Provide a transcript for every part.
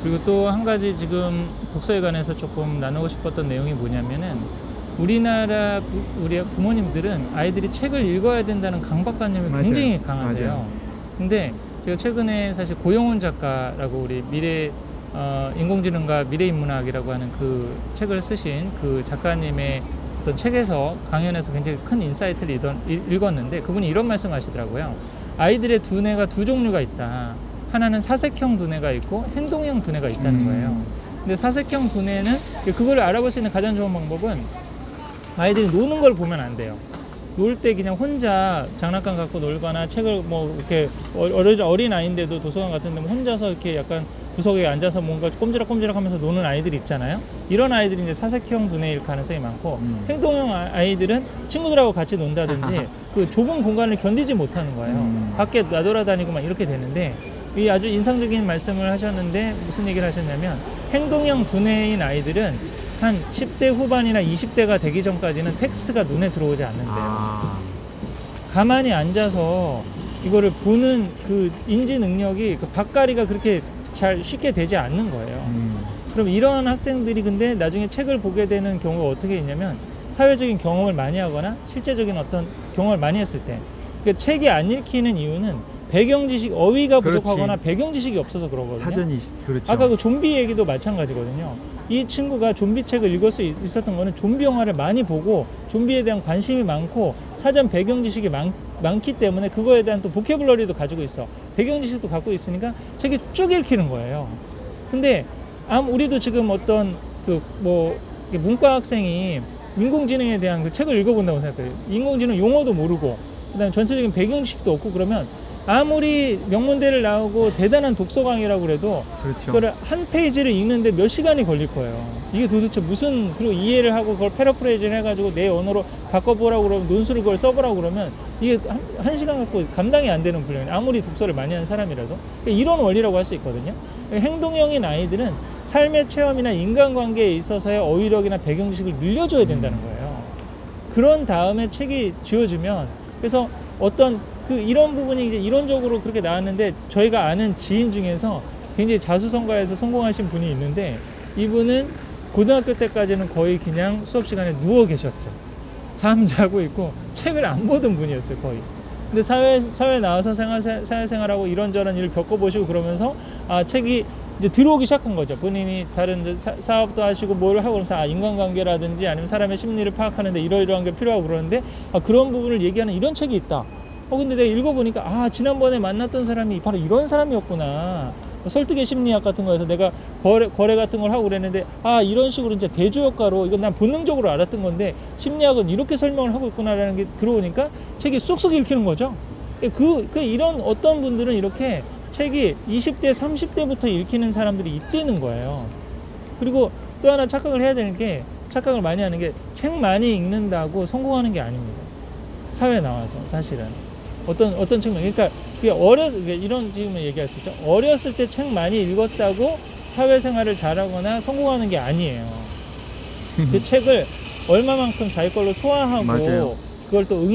그리고 또 한 가지 지금 독서에 관해서 조금 나누고 싶었던 내용이 뭐냐면은 우리나라 우리 부모님들은 아이들이 책을 읽어야 된다는 강박관념이 맞아요. 굉장히 강하세요. 맞아요. 근데 제가 최근에 사실 고용훈 작가라고 우리 인공지능과 미래인문학이라고 하는 그 책을 쓰신 그 작가님의 어떤 책에서 강연에서 굉장히 큰 인사이트를 읽었는데 그분이 이런 말씀 하시더라고요. 아이들의 두뇌가 두 종류가 있다. 하나는 사색형 두뇌가 있고 행동형 두뇌가 있다는 거예요. 근데 사색형 두뇌는 그걸 알아볼 수 있는 가장 좋은 방법은 아이들이 노는 걸 보면 안 돼요. 놀 때 그냥 혼자 장난감 갖고 놀거나 책을 뭐 이렇게 어린 아이인데도 도서관 같은 데 혼자서 이렇게 약간 구석에 앉아서 뭔가 꼼지락꼼지락 하면서 노는 아이들이 있잖아요. 이런 아이들이 이제 사색형 두뇌일 가능성이 많고 행동형 아이들은 친구들하고 같이 논다든지 그 좁은 공간을 견디지 못하는 거예요. 밖에 나돌아다니고 막 이렇게 되는데 이 아주 인상적인 말씀을 하셨는데 무슨 얘기를 하셨냐면 행동형 두뇌인 아이들은 한 10대 후반이나 20대가 되기 전까지는 텍스트가 눈에 들어오지 않는데요. 가만히 앉아서 이거를 보는 그 인지 능력이 그 밭가리가 그렇게 잘 쉽게 되지 않는 거예요. 그럼 이런 학생들이 근데 나중에 책을 보게 되는 경우가 어떻게 있냐면 사회적인 경험을 많이 하거나 실제적인 어떤 경험을 많이 했을 때 그러니까 책이 안 읽히는 이유는 배경 지식, 어휘가 부족하거나 배경 지식이 없어서 그러거든요. 사전이 그렇죠. 아까 그 좀비 얘기도 마찬가지거든요. 이 친구가 좀비 책을 읽을 수 있었던 거는 좀비 영화를 많이 보고 좀비에 대한 관심이 많고 사전 배경 지식이 많기 때문에 그거에 대한 또 보캐블러리도 가지고 있어. 배경 지식도 갖고 있으니까 책이 쭉 읽히는 거예요. 근데 우리도 지금 어떤 그 뭐 문과 학생이 인공지능에 대한 그 책을 읽어본다고 생각해요. 인공지능 용어도 모르고 그다음에 전체적인 배경 지식도 없고 그러면 아무리 명문대를 나오고 대단한 독서광이라고 그래도 그렇죠. 그걸 한 페이지를 읽는데 몇 시간이 걸릴 거예요. 이게 도대체 무슨 그리고 이해를 하고 그걸 패러프레이즈를 해가지고 내 언어로 바꿔보라고 그러면 논술을 그걸 써보라고 그러면 이게 한 시간 갖고 감당이 안 되는 분량이에요. 아무리 독서를 많이 하는 사람이라도 이런 원리라고 할 수 있거든요. 행동형인 아이들은 삶의 체험이나 인간관계에 있어서의 어휘력이나 배경 지식을 늘려줘야 된다는 거예요. 그런 다음에 책이 지어지면 그래서 어떤 이런 부분이 이제 이론적으로 그렇게 나왔는데 저희가 아는 지인 중에서 굉장히 자수성가해서 성공하신 분이 있는데 이분은 고등학교 때까지는 거의 그냥 수업 시간에 누워 계셨죠. 잠자고 있고 책을 안 보던 분이었어요, 거의. 근데 사회에 나와서 사회생활하고 이런저런 일을 겪어보시고 그러면서 책이 이제 들어오기 시작한 거죠. 본인이 다른 사업도 하시고 뭘 하고 그러면서 인간관계라든지 아니면 사람의 심리를 파악하는데 이러이러한 게 필요하고 그러는데 그런 부분을 얘기하는 이런 책이 있다. 근데 내가 읽어보니까 지난번에 만났던 사람이 바로 이런 사람이었구나. 설득의 심리학 같은 거에서 내가 거래 같은 걸 하고 그랬는데 이런 식으로 이제 대조효과로 이건 난 본능적으로 알았던 건데 심리학은 이렇게 설명을 하고 있구나라는 게 들어오니까 책이 쑥쑥 읽히는 거죠. 이런 어떤 분들은 이렇게 책이 20대 30대부터 읽히는 사람들이 있다는 거예요. 그리고 또 하나 착각을 해야 되는 게 착각을 많이 하는 게 책 많이 읽는다고 성공하는 게 아닙니다. 사회에 나와서 사실은 어떤 측면 그러니까 이런 질문을 얘기할 수 있죠. 어렸을 때 책 많이 읽었다고 사회생활을 잘하거나 성공하는 게 아니에요. 그 책을 얼마만큼 자기 걸로 소화하고 맞아요. 그걸 또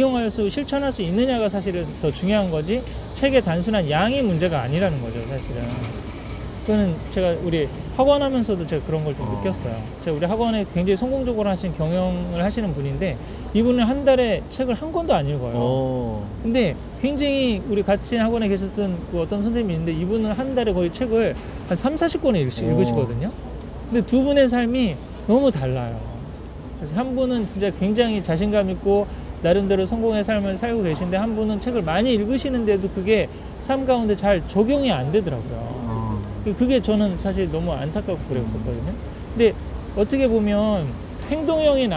실천할 수 있느냐가 사실은 더 중요한 거지 책의 단순한 양이 문제가 아니라는 거죠, 사실은. 그거는 제가 우리 학원 하면서도 제가 그런 걸 좀 느꼈어요. 제가 우리 학원에 굉장히 성공적으로 하신 경영을 하시는 분인데 이분은 한 달에 책을 한 권도 안 읽어요. 근데 굉장히 우리 같이 학원에 계셨던 그 어떤 선생님이 있는데 이분은 한 달에 거의 책을 한 30-40권을 읽으시거든요. 근데 두 분의 삶이 너무 달라요. 그래서 한 분은 진짜 굉장히 자신감 있고 나름대로 성공의 삶을 살고 계신데 한 분은 책을 많이 읽으시는데도 그게 삶 가운데 잘 적용이 안 되더라고요. 그게 저는 사실 너무 안타깝고 그랬었거든요. 근데 어떻게 보면 행동형인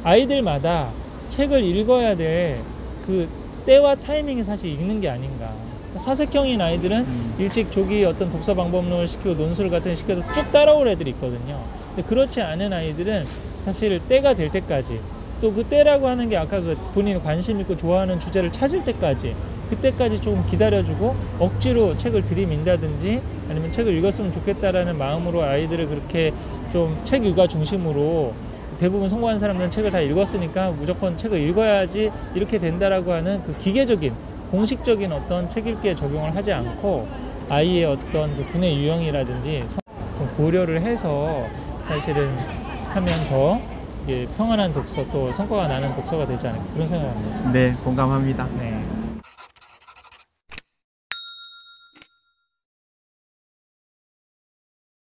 아이들마다 책을 읽어야 될 그 때와 타이밍이 사실 읽는 게 아닌가. 사색형인 아이들은 일찍 조기 어떤 독서 방법론을 시키고 논술 같은 거 시켜도 쭉 따라올 애들이 있거든요. 근데 그렇지 않은 아이들은 사실 때가 될 때까지 또 그 때라고 하는 게 아까 그 본인이 관심 있고 좋아하는 주제를 찾을 때까지 그때까지 조금 기다려주고 억지로 책을 들이민다든지 아니면 책을 읽었으면 좋겠다라는 마음으로 아이들을 그렇게 좀 책 읽어 중심으로 대부분 성공한 사람들은 책을 다 읽었으니까 무조건 책을 읽어야지 이렇게 된다라고 하는 그 기계적인 공식적인 어떤 책 읽기에 적용을 하지 않고 아이의 어떤 그 두뇌 유형이라든지 좀 고려를 해서 사실은 하면 더 이게 평안한 독서 또 성과가 나는 독서가 되지 않을까 그런 생각을 합니다. 네, 공감합니다. 네.